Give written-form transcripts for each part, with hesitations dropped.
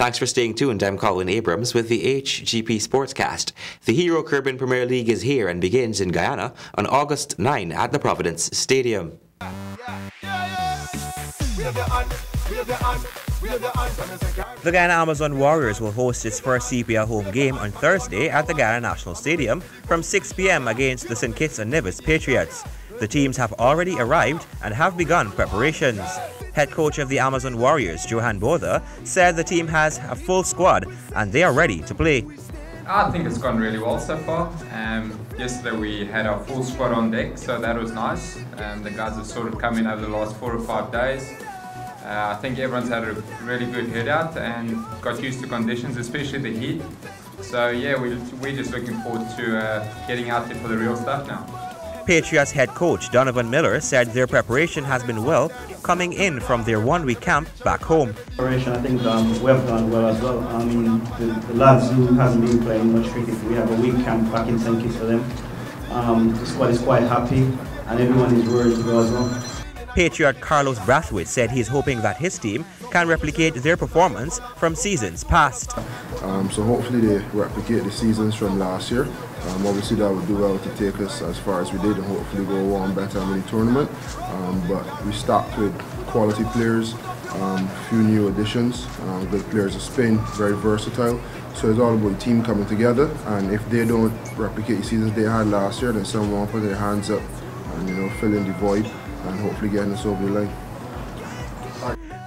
Thanks for staying tuned. I'm Colin Abrams with the HGP SPORTSCAST. The Hero Caribbean Premier League is here and begins in Guyana on August 9 at the Providence Stadium. The Guyana Amazon Warriors will host its first CPL home game on Thursday at the Guyana National Stadium from 6 p.m. against the St. Kitts and Nevis Patriots. The teams have already arrived and have begun preparations. Head coach of the Amazon Warriors, Johan Botha, said the team has a full squad and they are ready to play. I think it's gone really well so far. Yesterday we had our full squad on deck, so that was nice. The guys have sort of come in over the last 4 or 5 days. I think everyone's had a really good head out and got used to conditions, especially the heat. So yeah, we're just looking forward to getting out there for the real stuff now. Patriots head coach Donovan Miller said their preparation has been well, coming in from their one-week camp back home. Preparation, I think we have done well as well. I mean, the lads who hasn't been playing much cricket, we have a week camp back in St. Kitts for them. The squad is quite happy and everyone is ready to go as well. Patriot Carlos Brathwaite said he's hoping that his team can replicate their performance from seasons past. So hopefully they replicate the seasons from last year. Obviously that would do well to take us as far as we did and hopefully go on better in the tournament. But we stocked with quality players, few new additions, good players of Spain, very versatile. So it's all about the team coming together, and if they don't replicate the seasons they had last year, then someone will put their hands up and fill in the void and hopefully getting us over the line.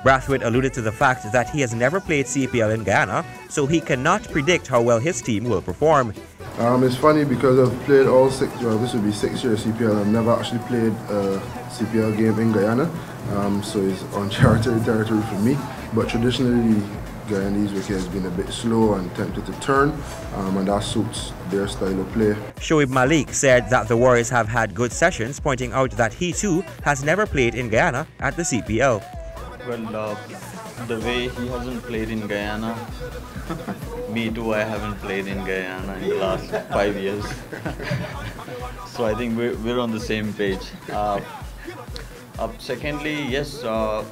Brathwaite alluded to the fact that he has never played CPL in Guyana, so he cannot predict how well his team will perform. It's funny because I've played all 6, well this would be 6 years CPL, I've never actually played a CPL game in Guyana, so it's uncharted territory for me. But traditionally the Guyanese wicket has been a bit slow and tempted to turn, and that suits their style of play. Shoaib Malik said that the Warriors have had good sessions, pointing out that he too has never played in Guyana at the CPL. Well, the way he hasn't played in Guyana, me too, I haven't played in Guyana in the last 5 years. So I think we're on the same page. Secondly, yes, the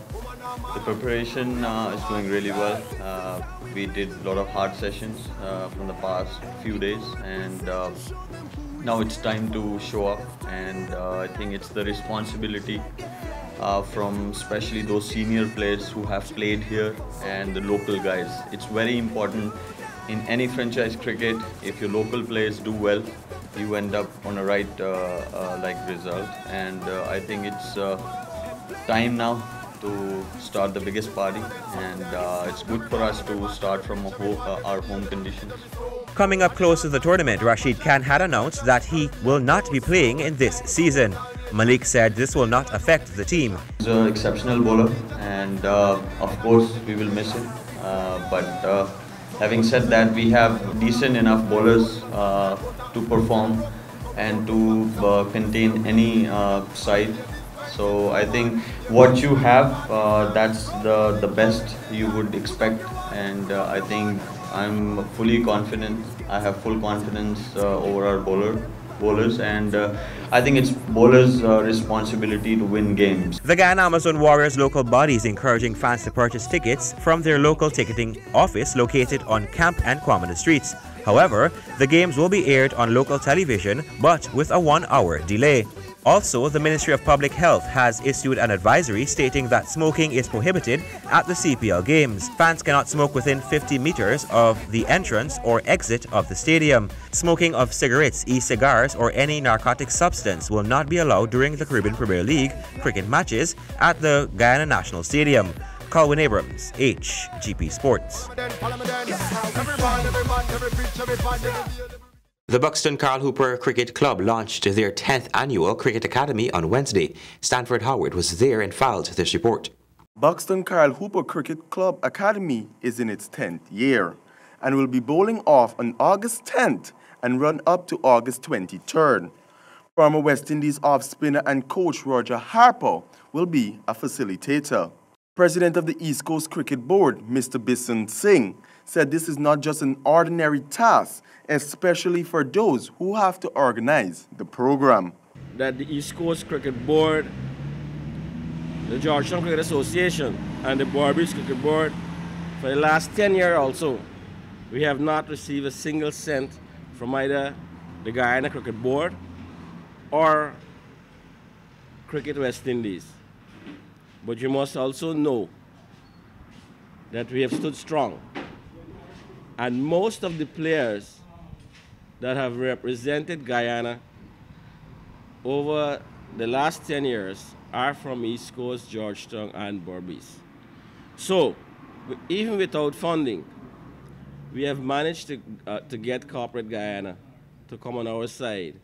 preparation is going really well. We did a lot of hard sessions from the past few days, and now it's time to show up, and I think it's the responsibility from especially those senior players who have played here and the local guys. It's very important in any franchise cricket. If your local players do well, you end up on a right result, and I think it's time now to start the biggest party, and it's good for us to start from our home conditions. Coming up close to the tournament, Rashid Khan had announced that he will not be playing in this season. Malik said this will not affect the team. He's an exceptional bowler, and of course we will miss him. But having said that, we have decent enough bowlers to perform and to contain any side. So I think what you have, that's the best you would expect, and I think I'm fully confident. I have full confidence over our bowlers, and I think it's bowlers' responsibility to win games. The Guyana Amazon Warriors local body is encouraging fans to purchase tickets from their local ticketing office located on Camp and Quamana Streets. However, the games will be aired on local television, but with a 1-hour delay. Also, the Ministry of Public Health has issued an advisory stating that smoking is prohibited at the CPL games. Fans cannot smoke within 50 meters of the entrance or exit of the stadium. Smoking of cigarettes, e-cigars, or any narcotic substance will not be allowed during the Caribbean Premier League cricket matches at the Guyana National Stadium. Colin Abrams, HGP Sports. The Buxton Carl Hooper Cricket Club launched their 10th annual Cricket Academy on Wednesday. Stanford Howard was there and filed this report. Buxton Carl Hooper Cricket Club Academy is in its 10th year and will be bowling off on August 10th and run up to August 23rd. Former West Indies off-spinner and coach Roger Harper will be a facilitator. President of the East Coast Cricket Board, Mr. Bisan Singh, said this is not just an ordinary task, especially for those who have to organize the program. That the East Coast Cricket Board, the Georgetown Cricket Association, and the Barbados Cricket Board For the last 10 years also, we have not received a single cent from either the Guyana Cricket Board or Cricket West Indies. But you must also know that we have stood strong. And most of the players that have represented Guyana over the last 10 years are from East Coast, Georgetown, and Berbice. So, even without funding, we have managed to get corporate Guyana to come on our side.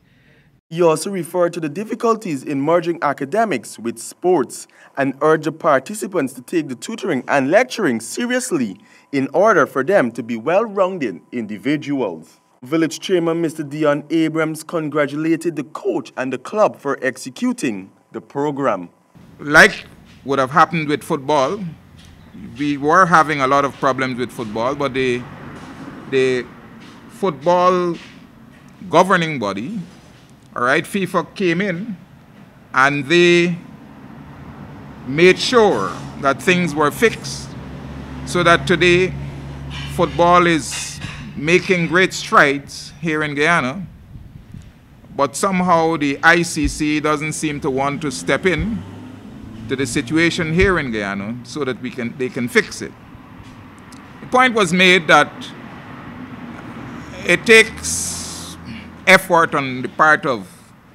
He also referred to the difficulties in merging academics with sports and urged the participants to take the tutoring and lecturing seriously in order for them to be well-rounded individuals. Village Chairman Mr. Dion Abrams congratulated the coach and the club for executing the program. Like would have happened with football, we were having a lot of problems with football, but the football governing body, all right, FIFA came in and they made sure that things were fixed so that today football is making great strides here in Guyana, but somehow the ICC doesn't seem to want to step in to the situation here in Guyana so that they can fix it. The point was made that it takes effort on the part of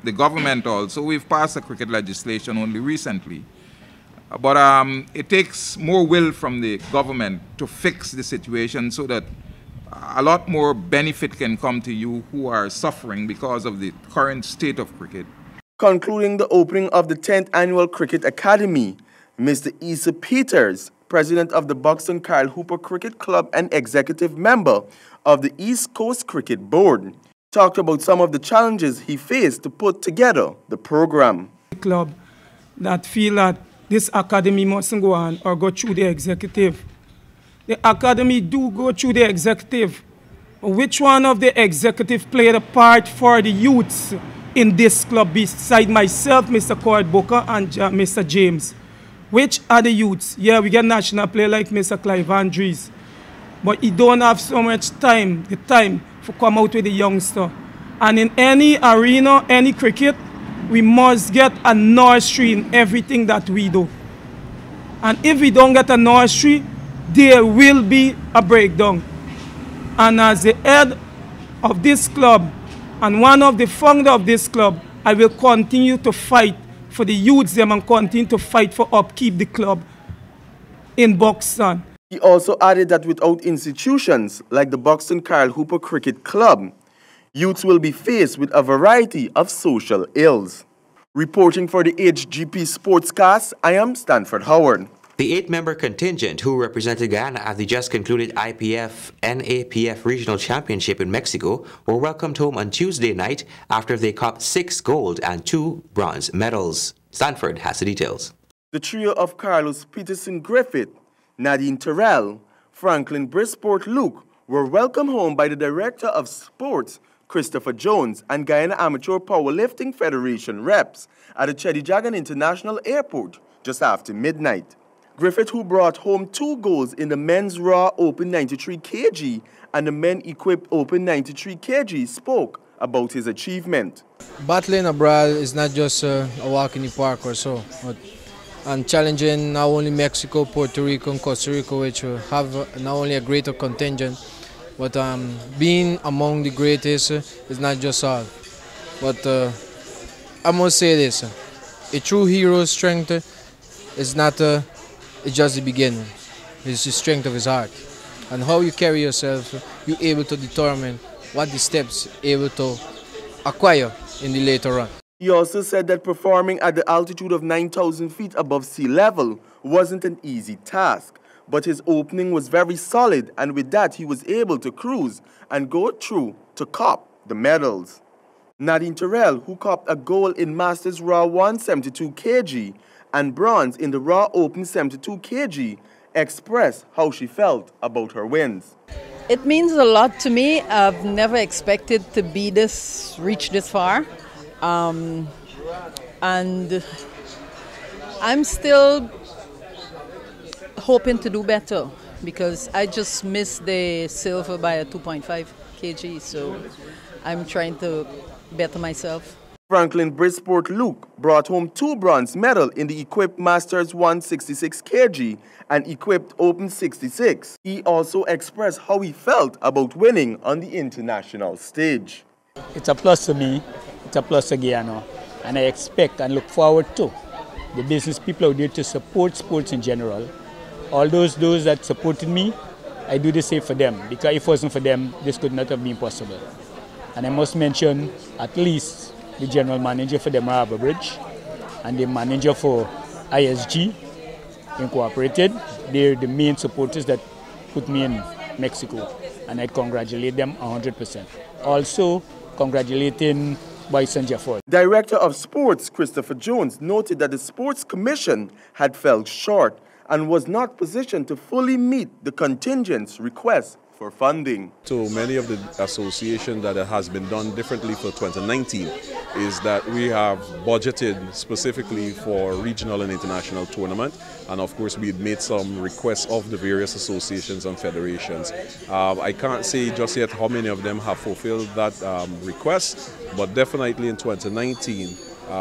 the government also. We've passed a cricket legislation only recently. But it takes more will from the government to fix the situation so that a lot more benefit can come to you who are suffering because of the current state of cricket. Concluding the opening of the 10th Annual Cricket Academy, Mr. Issa Peters, president of the Buxton Kyle Hooper Cricket Club and executive member of the East Coast Cricket Board, talked about some of the challenges he faced to put together the program. Club that feel that this academy mustn't go on or go through the executive. The academy do go through the executive. Which one of the executive played a part for the youths in this club beside myself, Mr. Cord Booker, and Mr. James? Which are the youths? Yeah, we get national player like Mr. Clive Andrews, but he don't have so much time, the time to come out with the youngster. And in any arena, any cricket, we must get a nursery in everything that we do. And if we don't get a nursery, there will be a breakdown. And as the head of this club and one of the founders of this club, I will continue to fight for the youths them and continue to fight for upkeep the club in Buxton. He also added that without institutions like the Buxton Kyle Hooper Cricket Club, youths will be faced with a variety of social ills. Reporting for the HGP SPORTSCAST, I am Stanford Howard. The 8-member contingent who represented Guyana at the just concluded IPF NAPF Regional Championship in Mexico were welcomed home on Tuesday night after they copped 6 gold and 2 bronze medals. Stanford has the details. The trio of Carlos Peterson Griffith, Nadine Terrell, Franklin Brisport Luke were welcomed home by the Director of Sports, Christopher Jones, and Guyana Amateur Powerlifting Federation reps at the Chedijagan International Airport just after midnight. Griffith, who brought home 2 golds in the men's raw open 93 kg and the men equipped open 93 kg, spoke about his achievement. Battling abroad is not just a walk in the park or so, and challenging not only Mexico, Puerto Rico, and Costa Rica, which have not only a greater contingent, but being among the greatest is not just all. But I must say this, a true hero's strength is not it's just the beginning. It's the strength of his heart. And how you carry yourself, you're able to determine what the steps you're able to acquire in the later run. He also said that performing at the altitude of 9,000 feet above sea level wasn't an easy task, but his opening was very solid, and with that he was able to cruise and go through to cop the medals. Nadine Terrell, who copped a gold in Masters Raw 172 kg and bronze in the Raw Open 72 kg, expressed how she felt about her wins. It means a lot to me. I've never expected to reach this far. And I'm still hoping to do better. because I just missed the silver by a 2.5 kg, so I'm trying to better myself. Franklin Bridgeport Luke brought home 2 bronze medals in the equipped Masters 166 kg and equipped Open 66. He also expressed how he felt about winning on the international stage. It's a plus to me, it's a plus to Guyana, and I expect and look forward to the business people out there to support sports in general. All those that supported me, I do the same for them, because if it wasn't for them, this could not have been possible. And I must mention at least the general manager for the Harbour Bridge and the manager for ISG Incorporated. They're the main supporters that put me in Mexico, and I congratulate them 100%. Also congratulating Bison Jefford. Director of Sports Christopher Jones noted that the Sports Commission had fell short and was not positioned to fully meet the contingent's request for funding. So many of the associations that has been done differently for 2019 is that we have budgeted specifically for regional and international tournament, and of course we've made some requests of the various associations and federations. I can't say just yet how many of them have fulfilled that request, but definitely in 2019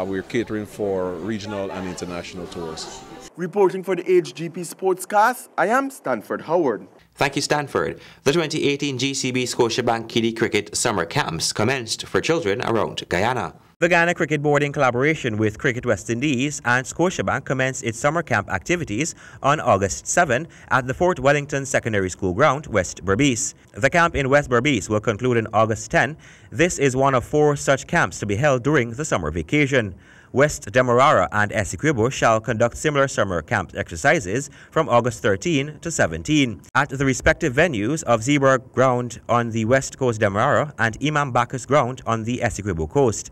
we're catering for regional and international tours. Reporting for the HGP SPORTSCAST, I am Stanford Howard. Thank you, Stanford. The 2018 GCB Scotiabank Kiddie Cricket Summer Camps commenced for children around Guyana. The Guyana Cricket Board, in collaboration with Cricket West Indies and Scotiabank, commenced its summer camp activities on August 7 at the Fort Wellington Secondary School Ground, West Berbice. The camp in West Berbice will conclude on August 10. This is one of 4 such camps to be held during the summer vacation. West Demerara and Essequibo shall conduct similar summer camp exercises from August 13 to 17 at the respective venues of Zeeburg Ground on the West Coast Demerara and Imam Bacchus Ground on the Essequibo Coast.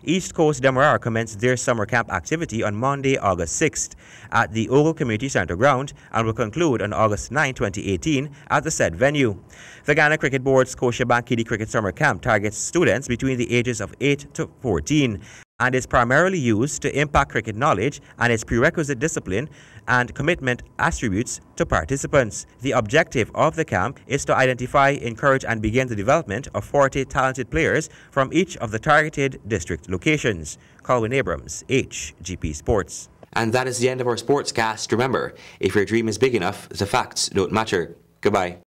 East Coast Demerara commenced their summer camp activity on Monday, August 6th at the Ogle Community Center ground and will conclude on August 9, 2018 at the said venue. The Guyana Cricket Board's Scotiabank Kiddie Cricket Summer Camp targets students between the ages of 8 to 14 and is primarily used to impact cricket knowledge and its prerequisite discipline and commitment attributes to participants. The objective of the camp is to identify, encourage and begin the development of 40 talented players from each of the targeted district locations. Colwyn Abrams, HGP Sports. And that is the end of our Sportscast. Remember, if your dream is big enough, the facts don't matter. Goodbye.